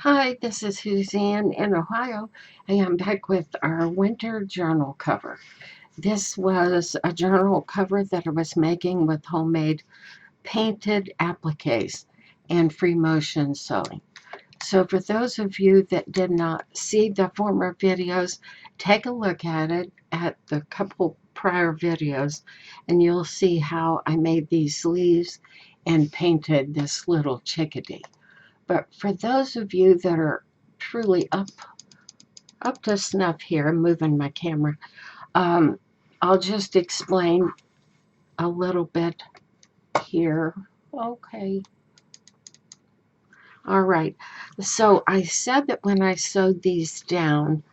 Hi, this is Suzanne in Ohio, and I'm back with our winter journal cover. This was a journal cover that I was making with homemade painted appliques and free motion sewing. So for those of you that did not see the former videos, take a look at it at the couple prior videos, and you'll see how I made these leaves and painted this little chickadee. But for those of you that are truly up to snuff here, I'm moving my camera. Um, I'll just explain a little bit here. Okay. All right. So I said that when I sewed these down,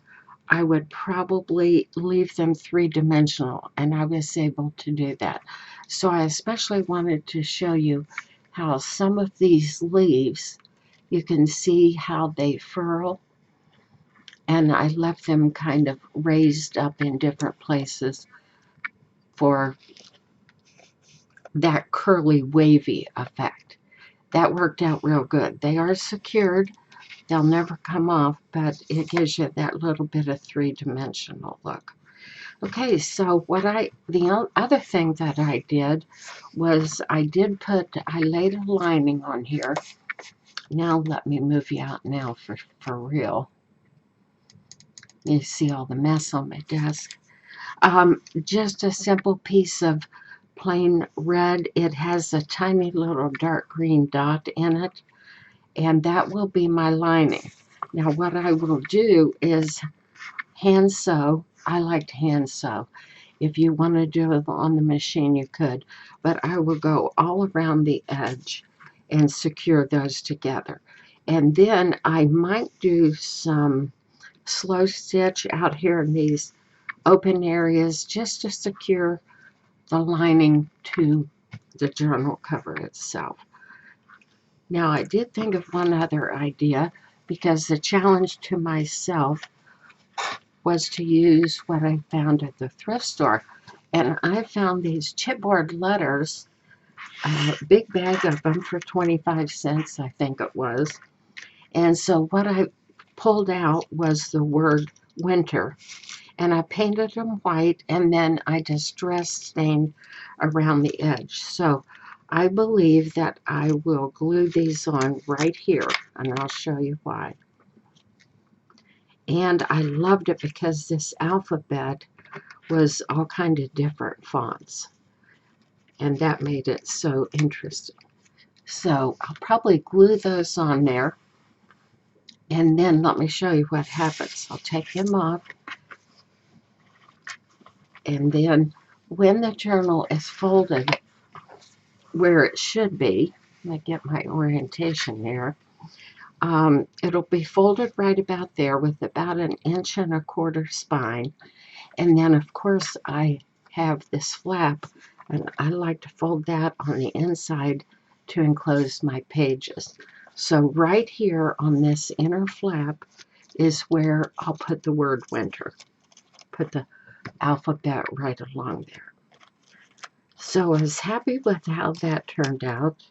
I would probably leave them three-dimensional, and I was able to do that. So I especially wanted to show you how some of these leaves, you can see how they furl, and I left them kind of raised up in different places for that curly wavy effect. That worked out real good. They are secured, they'll never come off, but it gives you that little bit of three-dimensional look. Okay, so the other thing that I did was I laid a lining on here. Now let me move you out now for real. You see all the mess on my desk. Just a simple piece of plain red. It has a tiny little dark green dot in it, and that will be my lining. Now what I will do is hand sew. I like to hand sew. If you want to do it on the machine, you could, but I will go all around the edge and secure those together. And then I might do some slow stitch out here in these open areas just to secure the lining to the journal cover itself. Now, I did think of one other idea because the challenge to myself was to use what I found at the thrift store. And I found these chipboard letters, a big bag of them for 25 cents, I think it was. And so what I pulled out was the word winter, and I painted them white, and then I distress stained around the edge. So I believe that I will glue these on right here, and I'll show you why. And I loved it because this alphabet was all kind of different fonts, and that made it so interesting. So I'll probably glue those on there, and then let me show you what happens. I'll take them off, and then when the journal is folded where it should be, let me get my orientation here, it'll be folded right about there with about 1.25 inches spine. And then of course I have this flap, and I like to fold that on the inside to enclose my pages. So right here on this inner flap is where I'll put the word winter, put the alphabet right along there. So I was happy with how that turned out,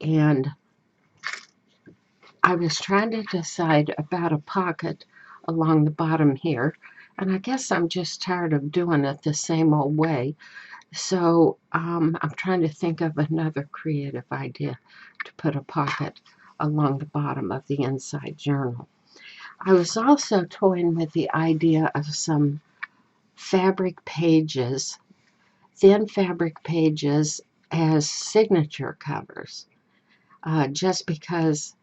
and I was trying to decide about a pocket along the bottom here, and I guess I'm just tired of doing it the same old way. So I'm trying to think of another creative idea to put a pocket along the bottom of the inside journal. I was also toying with the idea of some fabric pages, thin fabric pages as signature covers, just because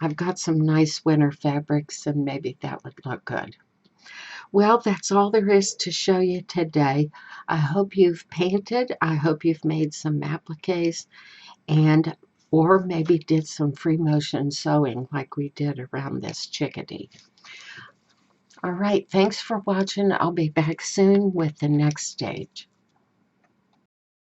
I've got some nice winter fabrics and maybe that would look good. Well, that's all there is to show you today. I hope you've painted. I hope you've made some appliques, and or maybe did some free motion sewing like we did around this chickadee. All right, thanks for watching. I'll be back soon with the next stage.